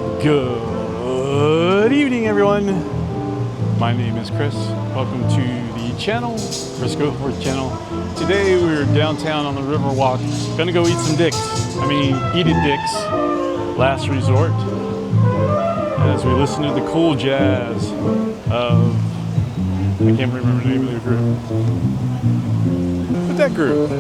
Good evening, everyone. My name is Chris. Welcome to the channel, Chris Go Forth channel. Today we're downtown on the Riverwalk. Gonna go eat some dicks. I mean, eat at Dick's. Last resort. As we listen to the cool jazz of, I can't remember the name of the group. What's that group?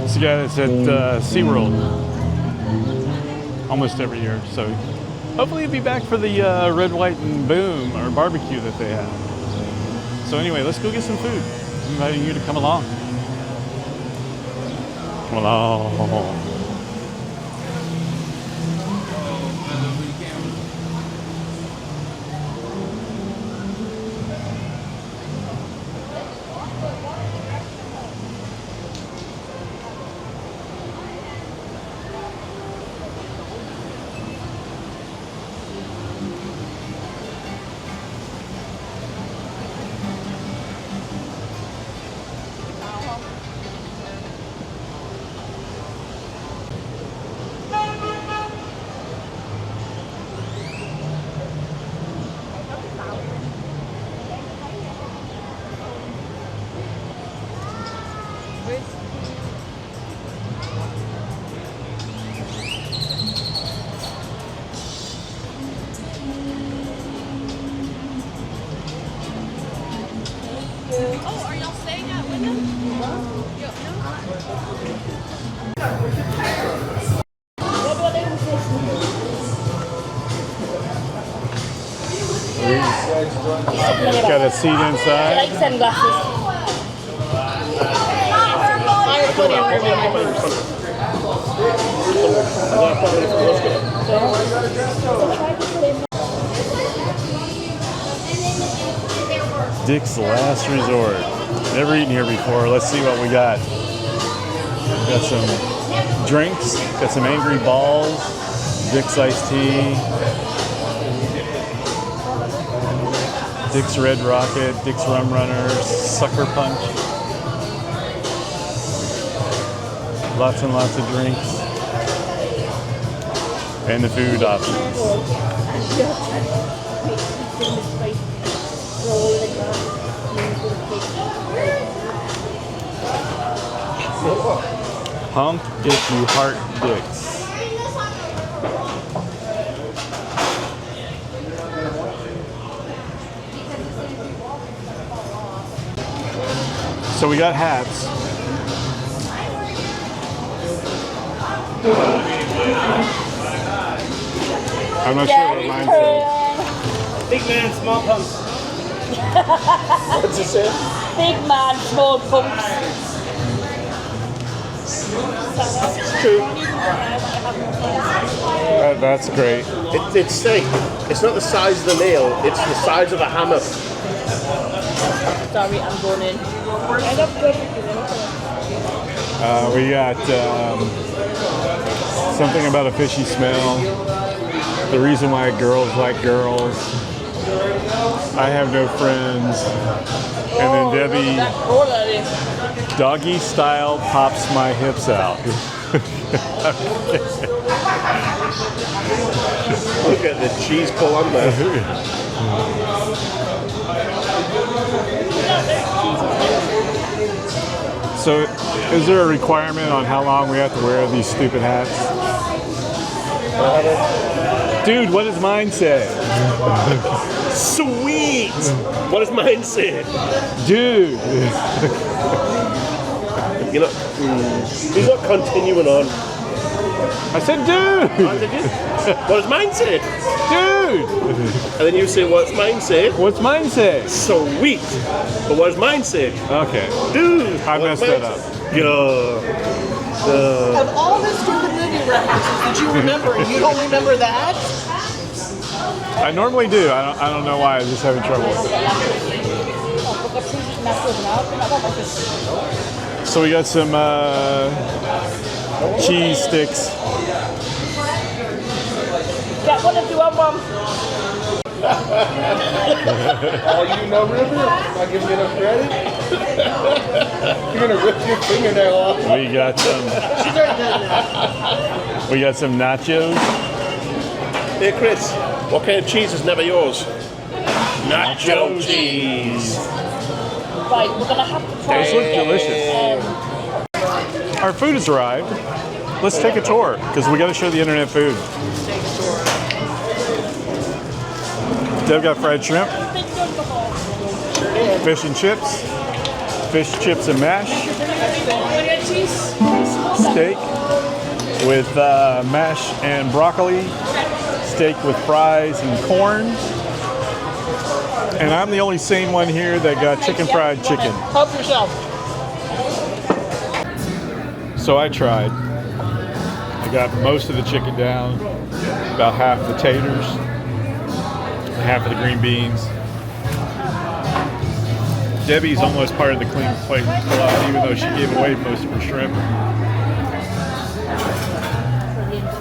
It's the guy that's at SeaWorld almost every year, so hopefully he'll be back for the red, white, and boom, or barbecue that they have. So anyway, let's go get some food. I'm inviting you to come along. Come along. Oh, are y'all staying at Wyndham? Got a seat inside. I like sunglasses. Dick's Last Resort. Never eaten here before. Let's see what we got. Got some drinks. Got some Angry Balls. Dick's iced tea. Dick's Red Rocket. Dick's Rum Runners. Sucker Punch. Lots and lots of drinks. And the food options. Honk if you heart dicks. So we got hats. I'm not sure what mine says. Big man, small pumps. What's it say? Big man, small pumps. True. That's great. It's safe. It's not the size of the nail, it's the size of a hammer. Sorry, I'm going in. We got something about a fishy smell. The reason why girls like girls. I have no friends. And then Debbie, doggy style pops my hips out. Look at the cheese pull on there. So, is there a requirement on how long we have to wear these stupid hats? Dude, what does mine say? Sweet! What does mine say? Dude! You're not, he's not continuing on. I said dude! Oh, did you? What does mine say? Dude! And then you say, what's mine say? What's mine say? Sweet! But what does mine say? Okay. Dude! I messed that up. Of all the stupid movie references that you remember, and you don't remember that? I normally do. I don't know why. I'm just having trouble with it. So we got some cheese sticks. Get one if you want one. Oh, you know River? Not giving you enough credit? You're gonna rip your fingernail off. We got some. We got some nachos. Hey Chris, what kind of cheese is never yours? Nacho cheese. Right, we're gonna have to try. Those look delicious. Our food has arrived. Let's take a tour because we got to show the internet food. They've got fried shrimp, fish and chips, and mash, steak with mash and broccoli, steak with fries and corn. And I'm the only sane one here that got chicken fried chicken. Help yourself. So I tried. I got most of the chicken down, about half the taters, half of the green beans. Debbie's almost part of the clean plate club, even though she gave away most of her shrimp.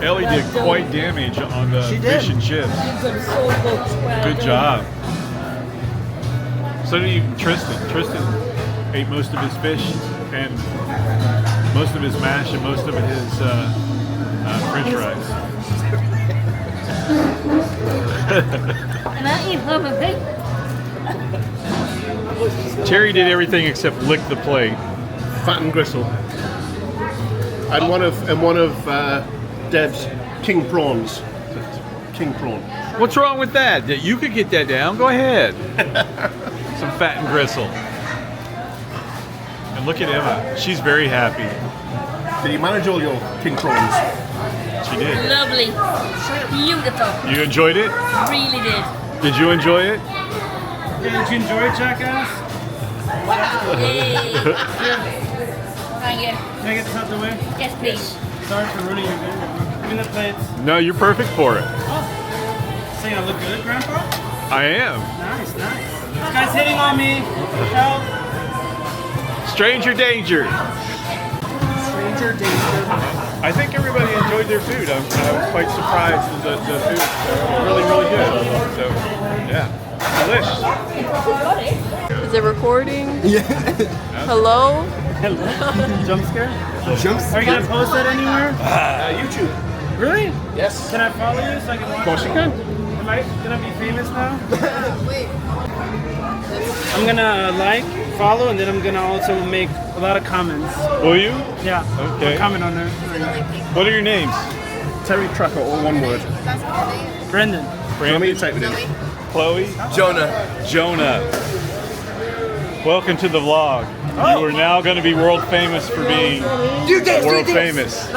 Ellie did quite damage on the fish and chips. Good job. So did even Tristan. Tristan ate most of his fish and most of his mash and most of his French fries. And I eat half a big. Terry did everything except lick the plate. Fat and gristle. And one of Deb's king prawns. King prawn. What's wrong with that? You could get that down. Go ahead. Some fat and gristle. And look at Emma. She's very happy. Did you manage all your king prawns? She did. Lovely. Beautiful. You enjoyed it? Really did. Did you enjoy it? Did you enjoy it, jackass? Yay. Thank you. Can I get this out the way? Yes, please. Sorry for ruining your game. Give me the plates. No, you're perfect for it. Saying I look good, Grandpa? I am. Nice, nice. This guy's hitting on me. Help. Stranger danger. Stranger danger. I think everybody enjoyed their food. I was quite surprised at the food. Really, really good. So, yeah. Delicious. Is it recording? Yeah. Hello? Jump scare? Jump. Are you gonna post that anywhere? YouTube. Really? Yes. Can I follow you so I can watch? Of course you can. Am I gonna be famous now? I'm gonna like, follow, and then I'm gonna also make a lot of comments. Will you? Yeah. Okay. I'll comment on there. What are your names? Terry Trucker, all one word. Brendan. Brandon, type it in. Chloe? Jonah. Jonah. Welcome to the vlog. You are now going to be world famous for being world famous.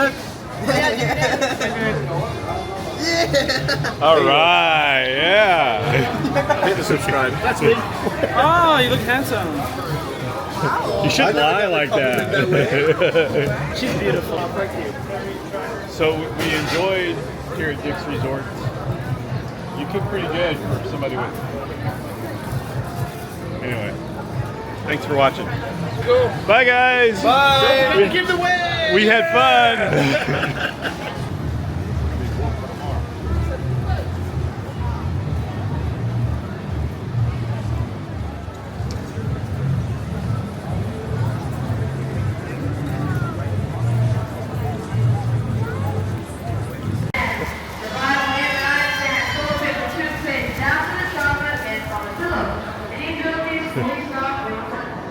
All right, yeah. Hit the subscribe. That's me. Oh, you look handsome. You shouldn't lie like that. She's beautiful. So we enjoyed here at Dick's Resort. You cook pretty good for somebody with. Anyway, thanks for watching. Cool. Bye, guys. Bye. Don't give it away. We had fun.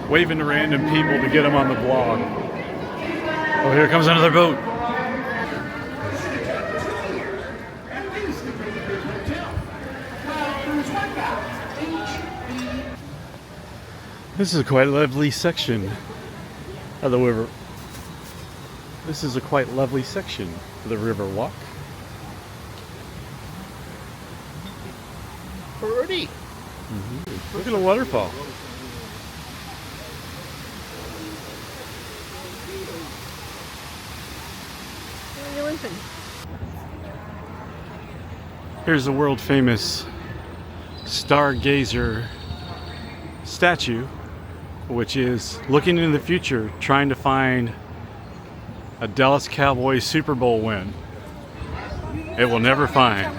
Waving to random people to get them on the vlog. Oh, here comes another boat. This is quite a lovely section of the river. This is a quite lovely section of the Riverwalk. Pretty. Look at the waterfall. Here's the world famous stargazer statue, which is looking into the future, trying to find a Dallas Cowboys Super Bowl win. It will never find.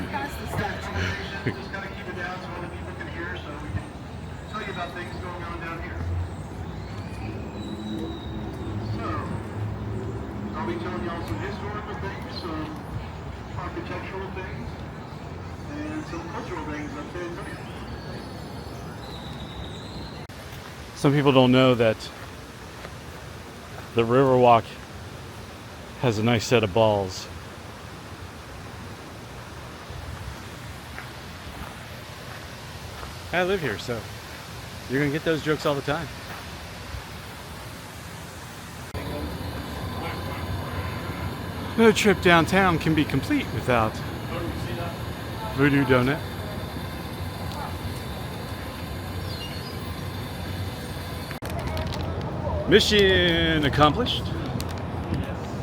got things going on down here. So, I'll be telling y'all some historical things, some architectural things, and some cultural things up there in Korea. Some people don't know that the Riverwalk has a nice set of balls. I live here, so you're gonna get those jokes all the time. No trip downtown can be complete without Voodoo Donut. Mission accomplished.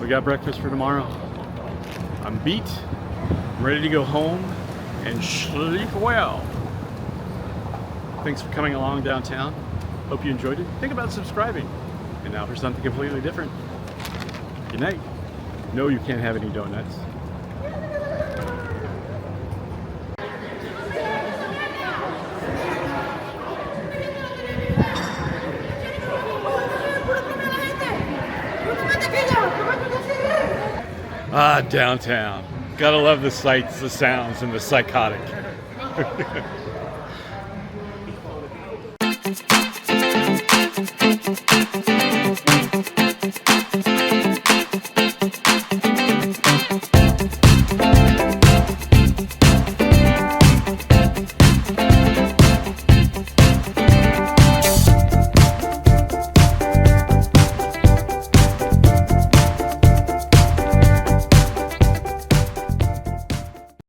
We got breakfast for tomorrow. I'm beat. I'm ready to go home and sleep well. Thanks for coming along downtown. Hope you enjoyed it. Think about subscribing. And now for something completely different. Good night. No, you can't have any donuts. Ah, downtown. Gotta love the sights, the sounds, and the psychotic.